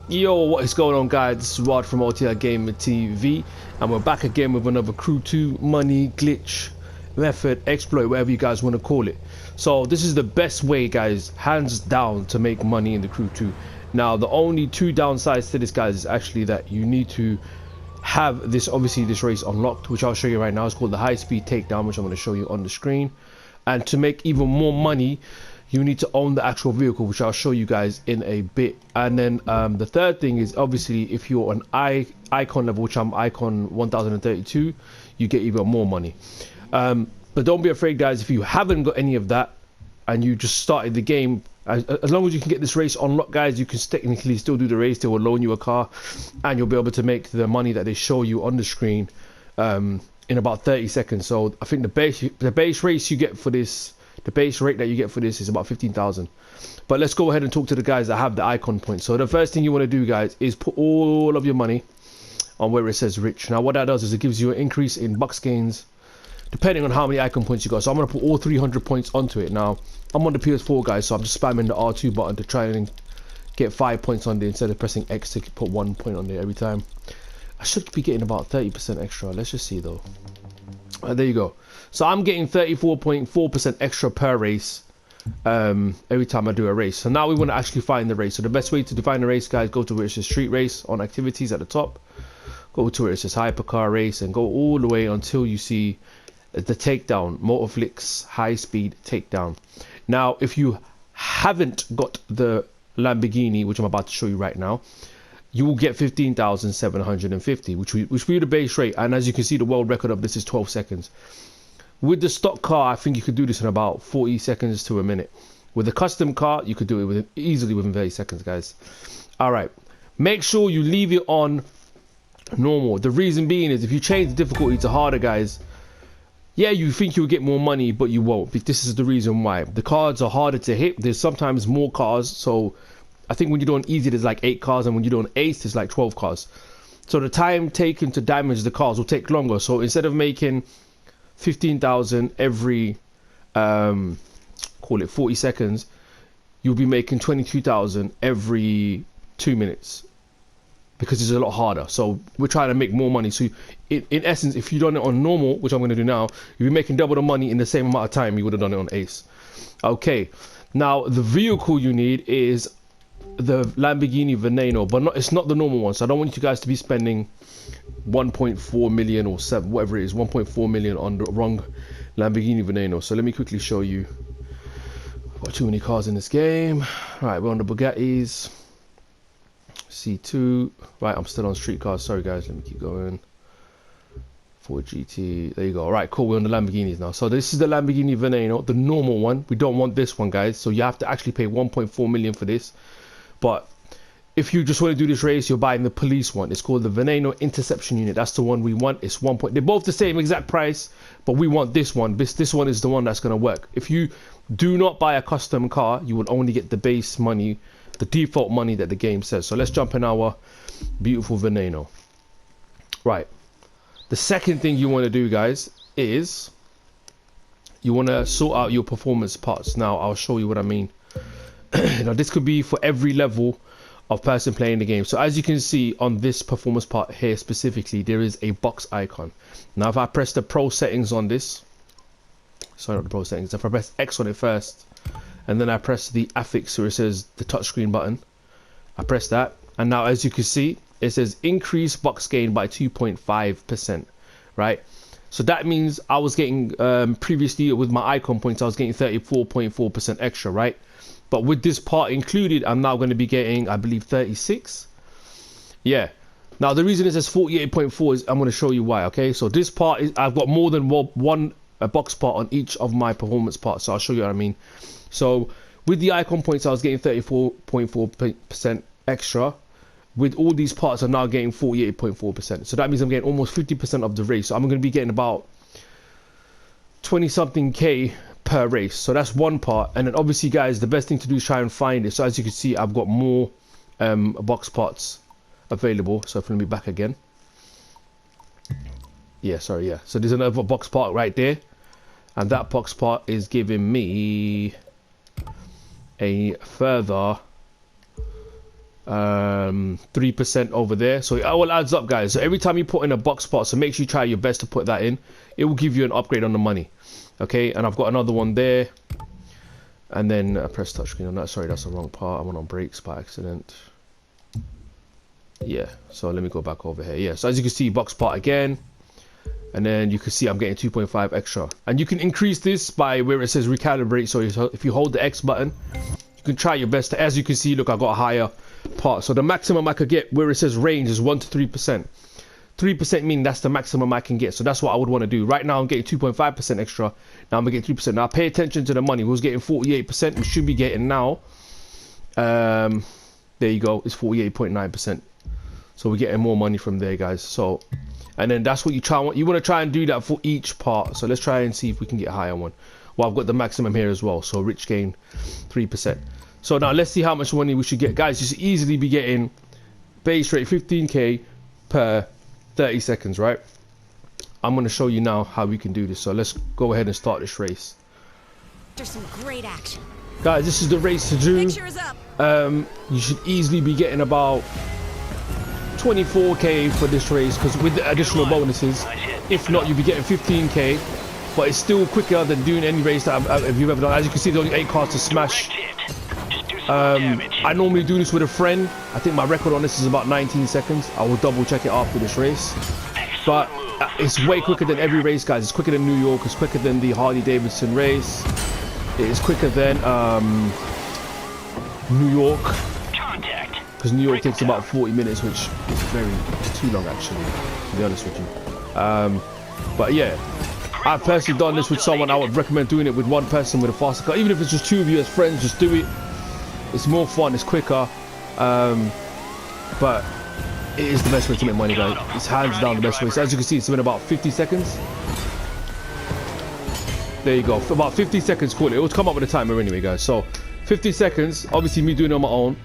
Yo, what is going on, guys? This is Rod from OTR Gamer TV, and we're back again with another Crew 2 money glitch method, exploit, whatever you guys want to call it. So this is the best way, guys, hands down, to make money in the Crew 2. Now, the only two downsides to this, guys, is actually that you need to have this, obviously, this race unlocked, which I'll show you right now. It's called the high speed takedown, which I'm going to show you on the screen. And to make even more money, you need to own the actual vehicle, which I'll show you guys in a bit. And then the third thing is, obviously, if you're on icon level, which I'm icon 1032, you get even more money. But don't be afraid, guys, if you haven't got any of that and you just started the game, as long as you can get this race unlocked, guys, you can technically still do the race. They will loan you a car and you'll be able to make the money that they show you on the screen in about 30 seconds. So I think the base race you get for this, the base rate that you get for this is about 15,000. But let's go ahead and talk to the guys that have the icon points. So the first thing you want to do, guys, is put all of your money on where it says rich. Now what that does is it gives you an increase in bucks gains depending on how many icon points you got. So I'm going to put all 300 points onto it. Now I'm on the PS4, guys, so I'm just spamming the R2 button to try and get 5 points on there instead of pressing X to put 1 point on there every time. I should be getting about 30% extra. Let's just see though. There you go. So I'm getting 34.4% extra per race every time I do a race. So now we want to actually find the race. So the best way to define the race, guys, go to where it says street race on activities at the top. Go to where it says hypercar race and go all the way until you see the takedown, Motorflix high speed takedown. Now, if you haven't got the Lamborghini, which I'm about to show you right now, you will get 15,750, which will be the base rate. And as you can see, the world record of this is 12 seconds. With the stock car, I think you could do this in about 40 seconds to a minute. With the custom car, you could do it easily within 30 seconds, guys. All right. Make sure you leave it on normal. The reason being is if you change the difficulty to harder, guys, yeah, you think you'll get more money, but you won't. This is the reason why. The cards are harder to hit. There's sometimes more cars, so I think when you're doing easy, there's like 8 cars, and when you're doing ace, there's like 12 cars. So the time taken to damage the cars will take longer. So instead of making 15,000 every, call it 40 seconds, you'll be making 22,000 every 2 minutes. Because it's a lot harder. So we're trying to make more money. So in essence, if you done it on normal, which I'm going to do now, you'll be making double the money in the same amount of time you would have done it on ace. Okay. Now the vehicle you need is the Lamborghini Veneno, but it's not the normal one. So I don't want you guys to be spending 1.4 million or 7, whatever it is, 1.4 million on the wrong Lamborghini Veneno. So let me quickly show you. I've got too many cars in this game. All right, we're on the Bugattis. C2. Right, I'm still on street cars. Sorry, guys. Let me keep going. Ford GT. There you go. All right, cool. We're on the Lamborghinis now. So this is the Lamborghini Veneno, the normal one. We don't want this one, guys. So you have to actually pay 1.4 million for this. But if you just want to do this race, you're buying the police one. It's called the Veneno Interception Unit. That's the one we want. It's 1 point. They're both the same exact price, but we want this one. This one is the one that's going to work. If you do not buy a custom car, you will only get the base money, the default money that the game says. So let's jump in our beautiful Veneno. Right. The second thing you want to do, guys, is you want to sort out your performance parts. Now, I'll show you what I mean. Now, this could be for every level of person playing the game. So as you can see on this performance part here specifically, there is a box icon. Now, if I press the pro settings on this, sorry, not the pro settings, if I press X on it first, and then I press the affix where it says the touchscreen button, I press that, and now as you can see, it says increase box gain by 2.5%, right? So that means I was getting, previously with my icon points, I was getting 34.4% extra, right? But with this part included, I'm now going to be getting, I believe, 36. Yeah. Now, the reason it says 48.4 is I'm going to show you why, okay? So this part is, I've got more than one box part on each of my performance parts. So I'll show you what I mean. So with the icon points, I was getting 34.4% extra. With all these parts, I'm now getting 48.4%. So that means I'm getting almost 50% of the race. So I'm going to be getting about 20-something K per race. So that's one part. And then obviously, guys, the best thing to do is try and find it. So as you can see, I've got more box parts available. So if let me back again. Yeah, sorry, yeah. So there's another box part right there. And that box part is giving me a further 3% over there. So it all adds up, guys. So every time you put in a box spot, so make sure you try your best to put that in. It will give you an upgrade on the money. Okay, and I've got another one there. And then press touchscreen on that. Sorry, that's the wrong part. I went on brakes by accident. Yeah, so let me go back over here. Yeah, so as you can see, box part again. And then you can see I'm getting 2.5 extra. And you can increase this by where it says recalibrate. So if you hold the X button, you can try your best to, as you can see, look, I got a higher part. So the maximum I could get where it says range is 1 to 3%. 3% mean that's the maximum I can get. So that's what I would want to do. Right now I'm getting 2.5% extra. Now I'm gonna get 3%. Now pay attention to the money. We was getting 48%. We should be getting now. There you go. It's 48.9%. So we're getting more money from there, guys. So, and then that's what you want to try and do that for each part. So let's try and see if we can get a higher one. Well, I've got the maximum here as well. So rich gain 3%. So now let's see how much money we should get, guys. You should easily be getting base rate 15k per 30 seconds, right? I'm going to show you now how we can do this. So let's go ahead and start this race. There's some great action. Guys, this is the race to do. Picture is up. You should easily be getting about 24k for this race, because with the additional bonuses, if not, you'll be getting 15k, but it's still quicker than doing any race that you've ever done. As you can see, there's only 8 cars to smash. I normally do this with a friend. I think my record on this is about 19 seconds. I will double check it after this race, but it's way quicker than every race, guys. It's quicker than New York. It's quicker than the Harley Davidson race. It is quicker than New York, because New York takes about 40 minutes, which is too long, actually, to be honest with you. But yeah, I've personally done this with someone. I would recommend doing it with one person with a faster car. Even if it's just 2 of you as friends, just do it. It's more fun, it's quicker, but it is the best way to make money, guys. It's hands down the best way. So as you can see, it's been about 50 seconds. There you go, for about 50 seconds, call it. It will come up with a timer anyway, guys. So 50 seconds, obviously me doing it on my own,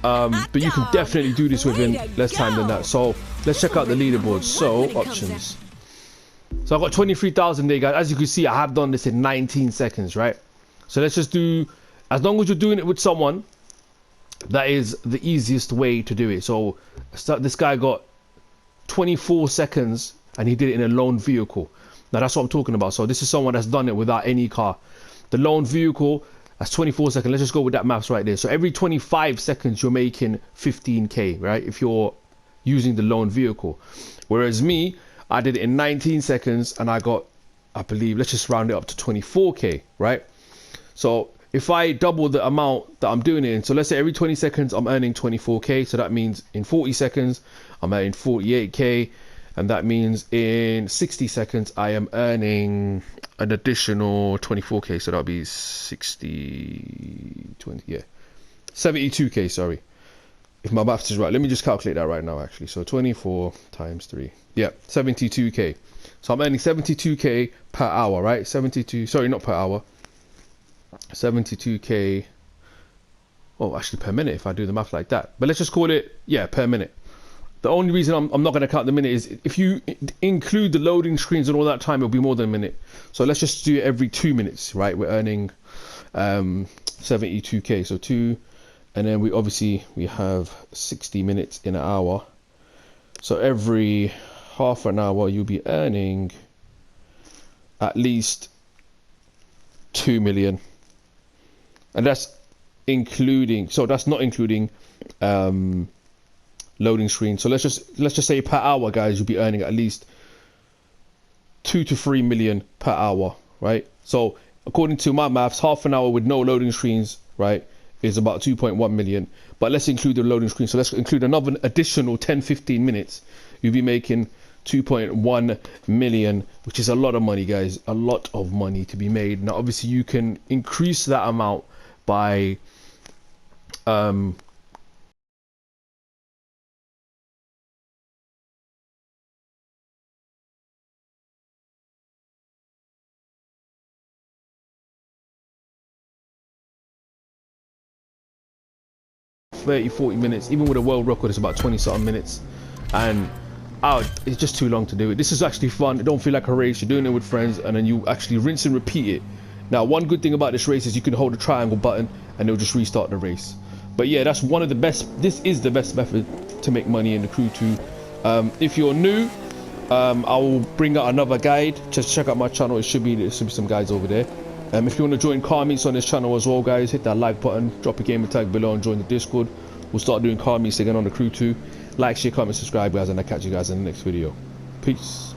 but you can definitely do this within less time than that. So let's check out the leaderboard. So options. So I've got 23,000 there, guys. As you can see, I have done this in 19 seconds, right? So let's just do, as long as you're doing it with someone, that is the easiest way to do it. So this guy got 24 seconds and he did it in a lone vehicle. Now that's what I'm talking about. So this is someone that's done it without any car. The lone vehicle, that's 24 seconds. Let's just go with that maths right there. So every 25 seconds you're making 15k, right? If you're using the lone vehicle. Whereas me, I did it in 19 seconds and I got, I believe, let's just round it up to 24k, right? So if I double the amount that I'm doing it in, so let's say every 20 seconds I'm earning 24k, so that means in 40 seconds I'm earning 48k, and that means in 60 seconds I am earning an additional 24k, so that'll be 72k, sorry, if my maths is right. Let me just calculate that right now, actually. So 24 times 3, yeah, 72k. So I'm earning 72k per hour, right? 72, sorry, not per hour, 72k, oh, actually per minute if I do the math like that, but let's just call it, yeah, per minute. The only reason I'm not going to count the minute is if you include the loading screens and all that time, it'll be more than a minute. So let's just do it every 2 minutes, right? We're earning 72k, so 2, and then we have 60 minutes in an hour, so every half an hour you'll be earning at least 2 million. And that's including, so that's not including loading screen. So let's just say per hour, guys, you'll be earning at least 2 to 3 million per hour, right? So according to my maths, half an hour with no loading screens, right, is about 2.1 million. But let's include the loading screen. So let's include another additional 10-15 minutes. You'll be making 2.1 million, which is a lot of money, guys. A lot of money to be made. Now obviously you can increase that amount by (30-40 minutes). Even with a world record, it's about 20-something minutes, and it's just too long to do it. This is actually fun. It don't feel like a race. You're doing it with friends, and then you actually rinse and repeat it. Now, one good thing about this race is you can hold the triangle button and it'll just restart the race. But yeah, that's one of the best. This is the best method to make money in the Crew 2. If you're new, I will bring out another guide. Just check out my channel. There should be some guides over there. If you want to join car meets on this channel as well, guys, hit that like button, drop a gamer tag below, and join the Discord. We'll start doing car meets again on the Crew 2. Like, share, comment, subscribe, guys, and I'll catch you guys in the next video. Peace.